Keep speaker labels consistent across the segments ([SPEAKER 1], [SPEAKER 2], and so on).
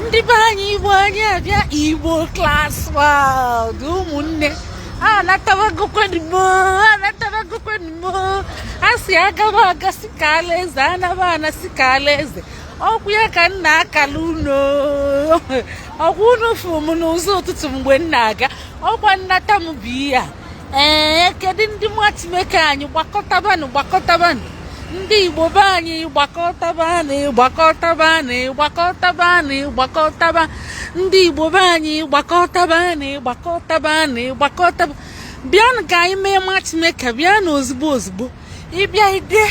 [SPEAKER 1] ndị be anyị Igbo anyị abịa Igbo class world ụmụnne anatawagokwenimo asị agaba agasi ka alaeze anaba anasị ka alaeze ọkwụ ya ka nna akala uno ọkwụ unu fụ m n'ụzọ ụtụtụ mgbe m na-aga ọkwa nnata m bụ ihe a kedu ndị matimeke anyị gbakọtabanụ ndị Igbo be anyị gbakọtaba ndị Igbo be anyị gbakọtaba bịanụ ka anyị mee matchmaker bịanụ ozugbo ịbịa ide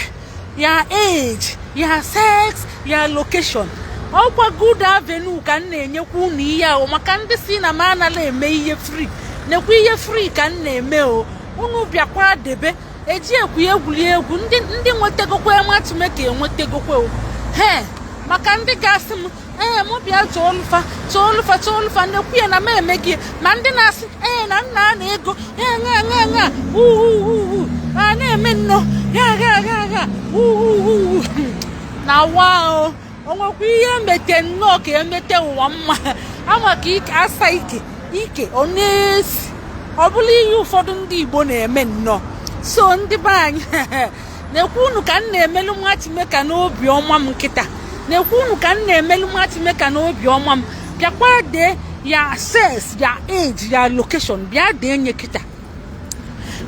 [SPEAKER 1] ya age ya sex ya location ọkwa good avenue ka m na-enyekwa unu ihe ahụ maka ndị si na m anala eme ihe free nekwa ihe free ka m na-eme unu bịakwa debe eji ekwu egwuregwu ndị nwetegokwe matchmaker enwetegokwe maka ndị ga-asị m mụ bịa chọọlụfa nekwu ya na m eme gị ma ndị na-asị na nna a na-ego a na-eme nnọọ ya na wa onwekwa ihe mete nnọọ ka emete ụwa mma ama ka ike asa ike ọ na-esi ọ bụla ihe ụfọdụ ndị Igbo na-eme nnọọ so ndị be anyị na-ekwu unu ka m na-emelu matchmaker n'obi ọma m nkịta na-ekwu unu ka m na-emelu matchmaker n'obi ọma m bịakwa dee ya sex ya age ya location bịa dee nye kịta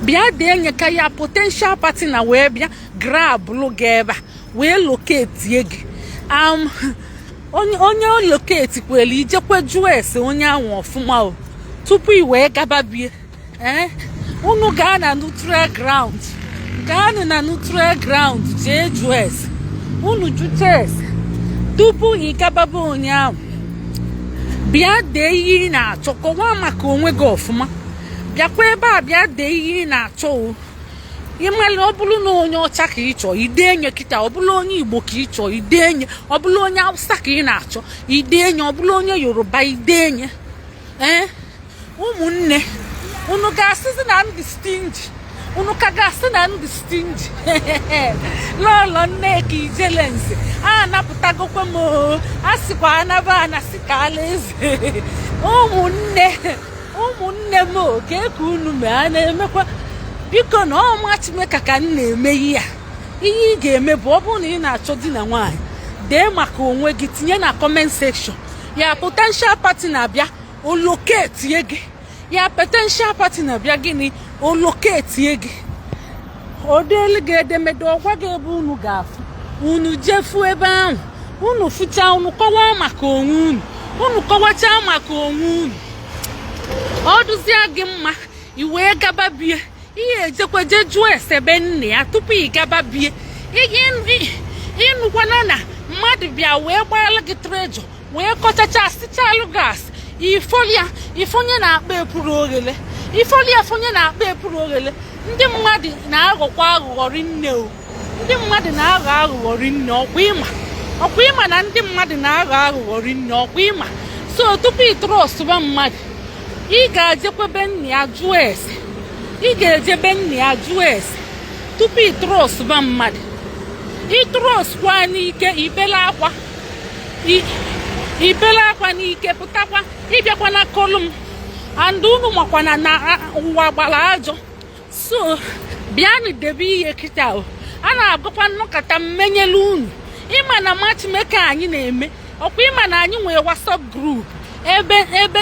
[SPEAKER 1] bịa dee nye ka ya potential partner wee bịa grab lụ gị ebe a wee locate gị onye locate kwere ijekwe jụọ ese onye ahụ ọfụma tupu i wee gaba bie unu gaa na neutral ground jee jụọ ese unu jụcha ese tupu ị gababa onye ahụ bịa dee ihe ị na-achọ kọwaa maka onwe gị ọfụma bịakwa ebe a bịa dee ihe ị na-achọ ịmala ọ bụrụ na onye ọcha ka ị chọọ ideenye kịta ọ bụrụ onye Igbo ka ị chọọ ideenye ọ bụrụ onye Hausa ka ị na-achọ ideenye ọ bụrụ onye Yoruba ideenye ụmụnne unu ga-asịzi na ndị stingy unu ka ga-asị na ndị stingy lọlọ Nneka Ijelenze anapụtagokwe m a sịkwa anaba anasị ka alaeze ụmụnne m ka eke unu mee a na-emekwa biko na ọ matchmaker ka m na-eme ihe ị ga-eme bụ ọ bụrụ na ị na-achọ di na nwaanyị dee maka onwe gị tinye na comment section ya potential partner bịa oloketie gị ya potential partner bịa gịnị oloketie gị o deelu gị edemede ọgwa gị ebe unu ga-afụ unu jefu ebe ahụ unu fụcha unu kọwaa maka onwe unu kọwachaa maka onwe unu ọ dụzie gị mma i wee gaba bie ihe ejekwa je jụọ esebe nne ya tupu ị gaba bie ịnụkwana na mmadụ bịa wee gbara gị trejọ wee kọchacha asịchalụ gas ifonye na-akpa epuru oghele ndị mmadụ na-aghọkwa aghụghọ rinne ọkwa ịma na ndị mmadụ na-aghọ aghụghọ rinne ọkwa ịma so tupu ị trọstụba mmadụ ị ga-ejekwebe nne ya jụọ ese tupu ị trọstụba mmadụ ịtrọstkwa n'ike ibele akwa n'ike pụtakwa ịbịakwa na kolum and unu makwana na ụwa gbara ajọ so bịanụ debe ihe kịta a na-agụkwa nnọkọta mmenyelu unu ịma na matchmaker anyị na-eme ọkwa ịma na anyị nwere WhatsApp group ebe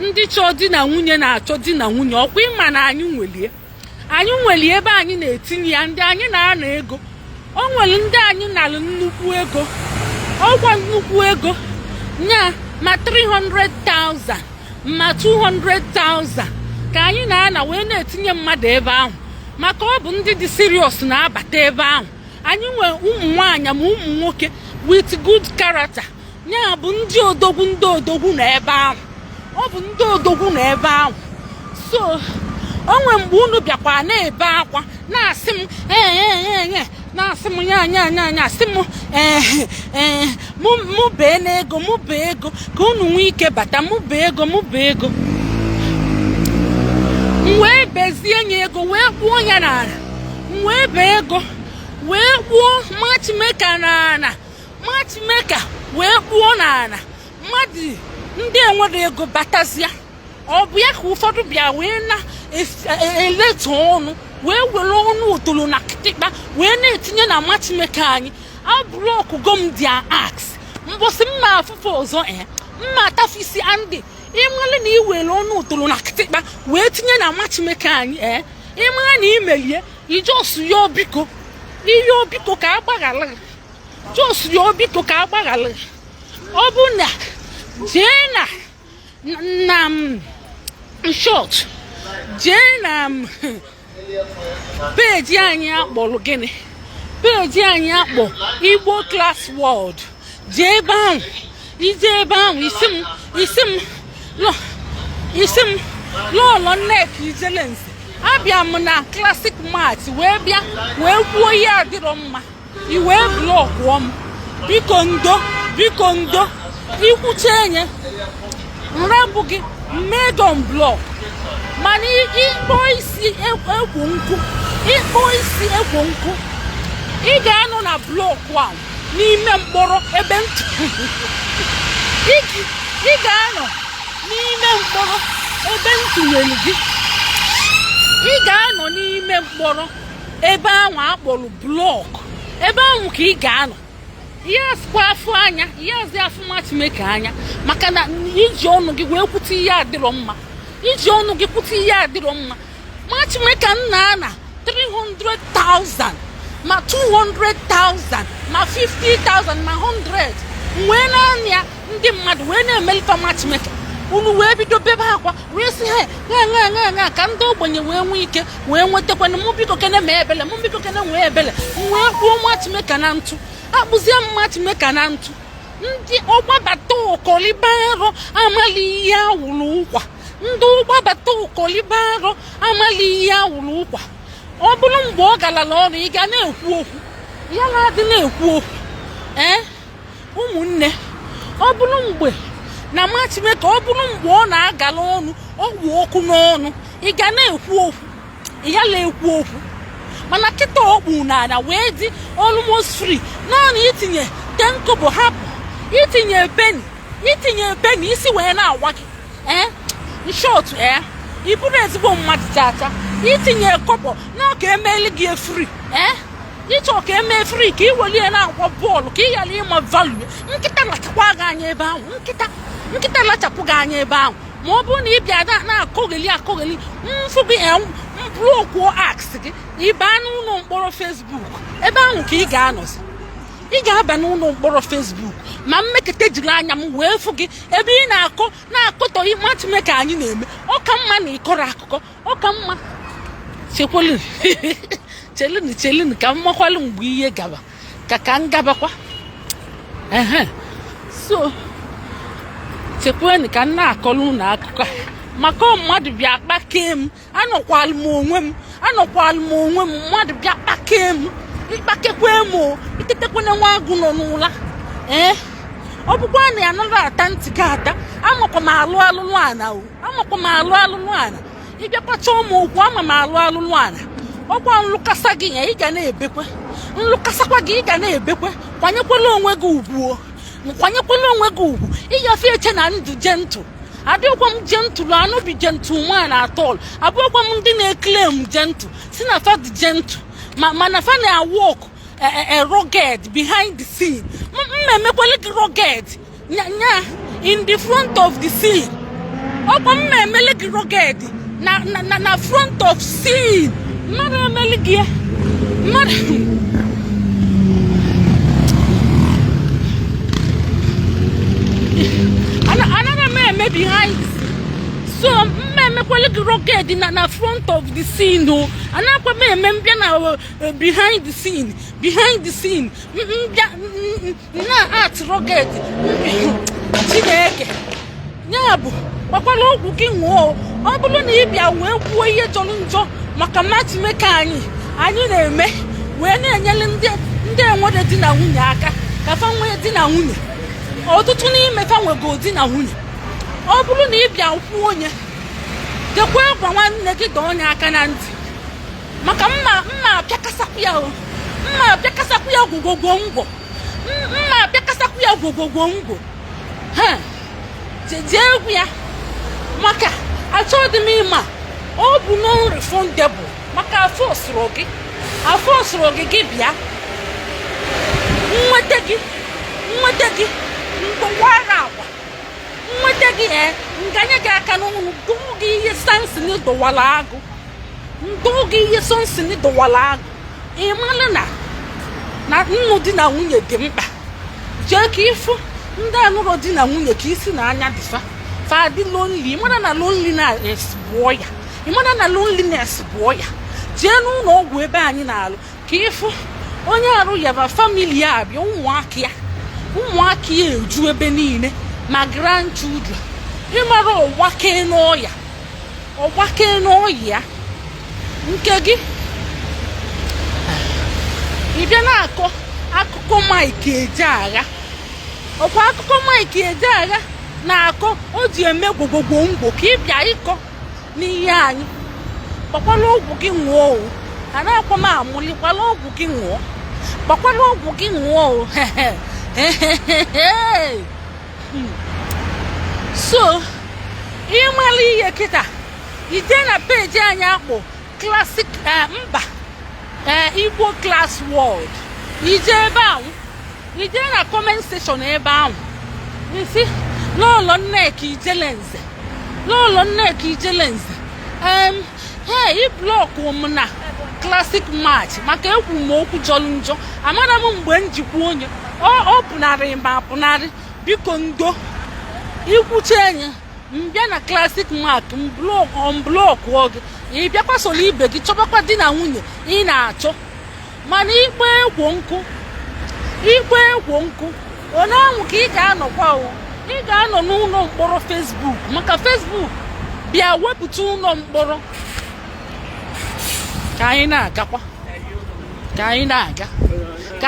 [SPEAKER 1] ndị chọọ di na nwunye na-achọ di na nwunye ọkwa ịma na anyị nwere ebe anyị na-etinye ya ndị anyị na-ana ego o nwere ndị anyị nalụ nnukwu ego ọgwa nnukwu ego nya ma 300,000 ma 200,000 ka anyị na-ana wee na-etinye mmadụ ebe ahụ maka ọ bụ ndị dị serious na-abata ebe ahụ anyị nwere ụmụ nwaanyị ma ụmụ nwoke with good character nya bụ ndị odogwu na ebe ahụ so onwe mgbe unu bịakwa na-ebe akwa na-asị m na-asị m nya asị m mụ bee n'ego ka unu nwee ike bata mụ bee ego m wee bezie nye ego wee kwuo ya n'ala m wee bee ego wee kwuo matchmaker n'ala matchmaker wee kwuo n'ala mmadụ ndị enwere ego batazia ọ bụ ya ka ụfọdụ bịa wee na-eletu ọnụ wee were ọnụ ụtụrụ na kịtịkpa wee na-etinye na matchmaker anyị ablọkụgo m dia ax mbọsị mma afụfụ ọzọ mma atafisi andị ịmara na iwere ọnụ ụtụrụ na kịtịkpa wee tinye na matchmaker anyị ịmara na imelie ijosu ya obiko ihe obiko ka agbaghara josu ya obiko ka agbaghara ọ bụ na jee na short jee na peji anyị akpọrọ gịnị peji anyị akpọ Igbo Class World jee ebe ahụ ije ebe ahụ isi m lọlọ nek ijelensi abịa m na Classic Mart wee bịa wee kwuo ihe adịrọ mma iwee blọkụọ m biko ndo ikwuche enye nrabụ gị medon blọk mana ịkpọ isi ekwo nkụ ị ga-anọ na blọkụ ahụ n'ime mkpọrọ ebe ị ga-anọ n'ime mkpọrọ ebe ntụnyere gị ị ga-anọ n'ime mkpọrọ ebe ahụ akpọrọ blọkụ ebe ahụ ka ị ga-anọ ihe asịkwa afọ anya ihe azị afọ matchmaker anya maka na iji ọnụ gị wee kwute ihe adịrọ mma matchmaker nna na 300,000 ma 200,000 ma 50,000 ma 100 wee na-anya ndị mmadụ wee na-emelite matchmaker unu wee bido bebe akwa wee si ha ka ndị ogbenye wee nwee ike wee nwetakwana mụ biko kene mee ebele nwee ebele wee kwuo matchmaker na ntụ akpụzie matchmaker na ntụ ndị ọgbabata ụkọlibaro amali ihe awụrụ ụkwa ndị ọgbabata ụkọlibaro amali ihe awụrụ ụkwa ọ bụrụ mgbe ọ galala ọrụ ị ga na-ekwu okwu ya na-adị na-ekwu okwu ụmụnne ọ bụrụ mgbe na matchmaker ọ bụrụ mgbe ọ na-agala ọnụ ọgwụ okwu n'ọnụ ị ga na-ekwu okwu ya na-ekwu okwu mana kịta okpu n'ala wee dị almost free naanị itinye 10 kobo hapụ itinye penny isi wee na-awa gị short ị bụrụ ezigbo mmadụ chacha itinye kobo na ka emeli gị free ịchọ ka emee free ka ị welie na-agwa bọọlụ ka ị ghara ịma value nkịta lachapụ gị anya ebe ahụ nkịta lachapụ gị anya ebe ahụ ma ọ bụrụ na ị bịa na-akọgheli mfụ gị blọkụ ax gị ịba n'ụlọ mkpọrọ Facebook ebe ahụ ka ị ga-anọzi ị ga-aba n'ụlọ mkpọrọ Facebook ma mmekete jiri anya m wee fụ gị ebe ị na-akọtọ matchmaker anyị na-eme ọ ka mma na ịkọrọ akụkọ ọ ka mma chelini ka mmakwalụ mgbe ihe gaba ka m gabakwa so chekweni ka m na-akọlụ na akụkọ maka mmadụ bịa kpakee m anọkwalụ m onwe m mmadụ bịa kpakee m ịkpakekwe m itetekwana nwa agụ nọ n'ụla ọ bụkwa na ya nọrọ ata ntị gị ata amakwa m alụ alụlụ ana ịbịakwacha ụmụ okwu ama m alụ alụlụ ana ọkwa nlụkasa gị ya ị ga na-ebekwe nlụkasakwa gị ị ga na-ebekwe kwanyekwala onwe gị ugwu ịgafe eche na ndụ jentụ adịkwa m jentụlụ anụbi jentụ nwa na atọl abụọkwa m ndị na-eklem jentụ si na fa dị jentụ mana fa na-awọk rugged behind the scene emmekwele gị rugged nya in the front of the scene ọkwa emele gị rugged na front of scene mmadụ emeli gị mmadụ anaghị behind so emekwele gị rugged na front of the scene o anakwa eme mbịa na behind the scene mbịa na art rugged Chineke ya bụ gbakwala okwu gị nwụọ ọ bụrụ na ị bịa wee kwuo ihe jọrọ njọ maka matchmaker anyị na-eme wee na-enyere ndị enwere di na nwunye aka ka fa nwee di na nwunye ọtụtụ n'ime fa nwego di na nwunye ọ bụrụ na ị bịa kwuo onye dekwa gwa nwanne gị dọọ onye aka na ntị maka mma apịakasakwu ya gwogwogwo ngwọ egwu ya maka achọghị m ịma ọ bụ non-refundable maka afọ sụrụ gị bịa nweta gị ndụwara agwa nweta gị nganye gị aka n'ọnụ dụọ gị ihe sansin dọwara agụ ị mara na nnụ di na nwunye dị mkpa jee ka ịfụ ndị anụrụ di na nwunye ka isi na anya dịfa fa dị lonely ịmara na loneliness bụ ọya jee n'ụlọ ọgwụ ebe anyị na-alụ ka ịfụ onye arụ ya ba famili ya abịa ụmụaka ya eju ebe niile ma grandchildren ịmara ọgbake n'ọya nke gị ị bịa na-akọ akụkọ Mike Ejeagha ọkwa akụkọ Mike Ejeagha na-akọ o ji eme gwogwogwo ngwo ka ị bịa ịkọ n'ihe anyị gbakwala ọgwụ gị ṅụọ a na-akwa m amụlikwala ọgwụ gị ṅụọ gbakwala ọgwụ gị ṅụọ so ịmara ihe kịta ije na peji anyị akpọ Classic Igbo Class World ije ebe ahụ ije na comment section ebe ahụ isi lọlọ Nneka Ijelenze ịblọkụ m na Classic March maka ekwu m okwu jọrọ njọ amara m mgbe njikwa onye ọ pụnarị ma apụnarị biko ndo ikwuche enye mbịa na Classic March mblọkụ oge ị bịakwa soro ibe gị chọbakwa di na nwunye ị na-achọ mana ikpe ekwo nkụ onye ahụ ka ị ga-anọkwa ị ga-anọ n'ụlọ mkpọrọ Facebook maka Facebook bịa wepụta ụlọ mkpọrọ ka anyị na-agakwa ka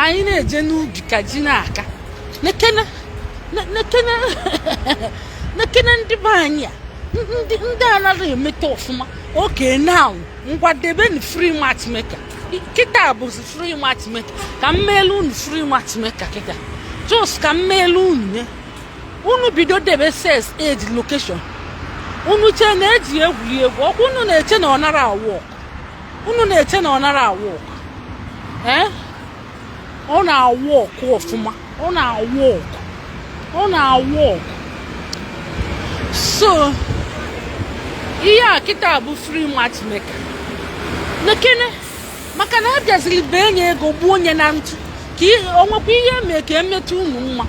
[SPEAKER 1] anyị na-eje n'ubi ka ji na-aka nekene ndị be anyị a ndị anaghị emeta ọfụma oke now ngwadebe na free matchmaker kịta bụzi free matchmaker ka mmelu unu free matchmaker kịta just ka mmelu unu bido debe sex age location unu che na eji egwuregwu ọkwa unu na-eche na ọ nara awọk ọ na-awọk ọfụma ọ na-awọk so ihe a kịta bụ free matchmaker nekene maka na abịaziri be enye ego gbuo onye na ntụ ka o nwekwa ihe mee ka emetụ unu mma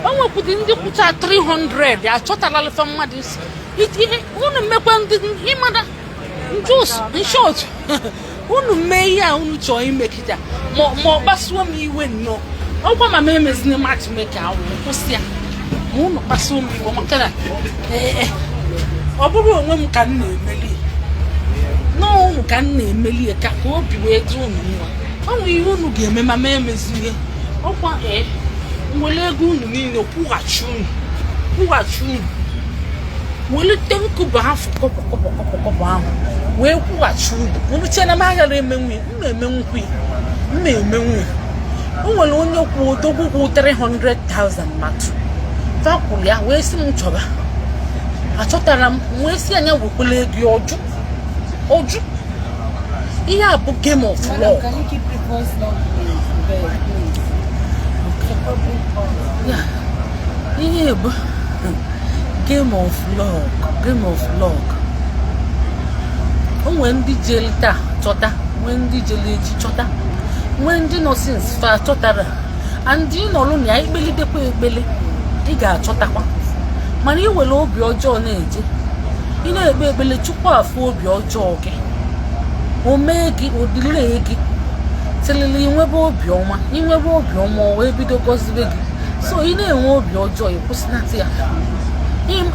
[SPEAKER 1] o nwekwụdị ndị kwụcha 300 achọtara alfa mmadụ isi unu mmekwa ndị ịmada njus nshot unu mee ihe a unu chọọ ime kịta ma ọ kpasuo m iwe nnọọ ọgwa ma m emezina matchmaker ahụ kwụsị ya ma unu kpasuo m iwe maka na ọ bụrụ onwe m ka m na-emeli n'ọnwụ ka m na-emeli ka obi wee dị unu nwa ọ nwere ihe unu ga-eme ma m emezie ọkwa nwere ego unu niile kwụghachi unu welite nkụba afọ kọpọ ahụ wee kwụghachi unu chena m aghara emenwu o nwere onye kwụ odogwu kwụ 300,000 matu fakwụrụ ya wee si m chọba achọtara m wee si anya wekwala ego ọjụ ihe a bụ Game of Love ihe bụ Game of Love o nwere ndị jeli taa chọta nwee ndị jeli echi chọta nwee ndị nọ since fa chọtara andị nọrụ na ya ikpelidekwa ekpele ị ga-achọtakwa mana ị were obi ọjọọ na-eje ị na-ekpe ekpele chukwu afọ obi ọjọọ gị o mee gị odile gị tilili inwebe obi ọma wee bido gọzibe gị so ị na-enwe obi ọjọọ ịkwụsịnata ya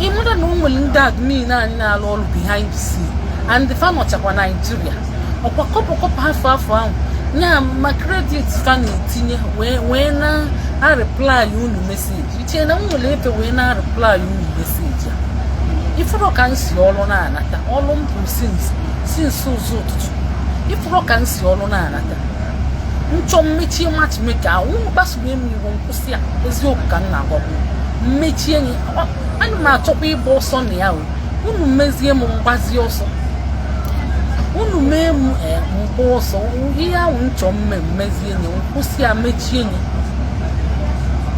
[SPEAKER 1] ịmara na o nwere ndị admin anyị na-alụ ọrụ behind the scene and fa nọchakwa Nigeria ọkwa kọpụ afọ ahụ nya ma kredit fa na-etinye wee na-reply unu meseji iche na m nwere efe wee na-reply unu meseji a ifuru ka m si ọrụ na-anata ọrụ m bụ since ụzọ ụtụtụ ifuru ka m si ọrụ na-anata nchọ mmechi matchmaker unu gbasoro m iwu nkwụsị a eziokwu ka m na-agwagwu mmechie nye ana m achọkwa ịgba ọsọ na ya unu mezie m mgbazi ọsọ unu mee m mgba ọsọ ihe ahụ nchọ mmezie nye kwụsị ya mechie nye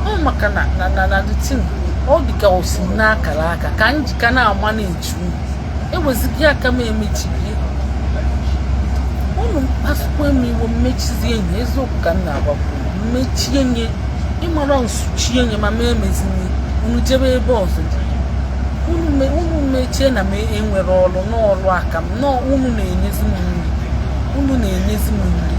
[SPEAKER 1] ọ maka na the thing ọ dị ka osi n'akara aka ka njika na-ama na-eju ewezighị aka m emechighị unu asụkwa m iwe mmechizie nye eziokwu ka m na-agbakwu mmechie nye ịmara nsuchie nye ma mee emezinye unu jebe ebe ọzọ unu mechie na m enwere ọrụ n'ọrụ aka m unu na-enyezi m nri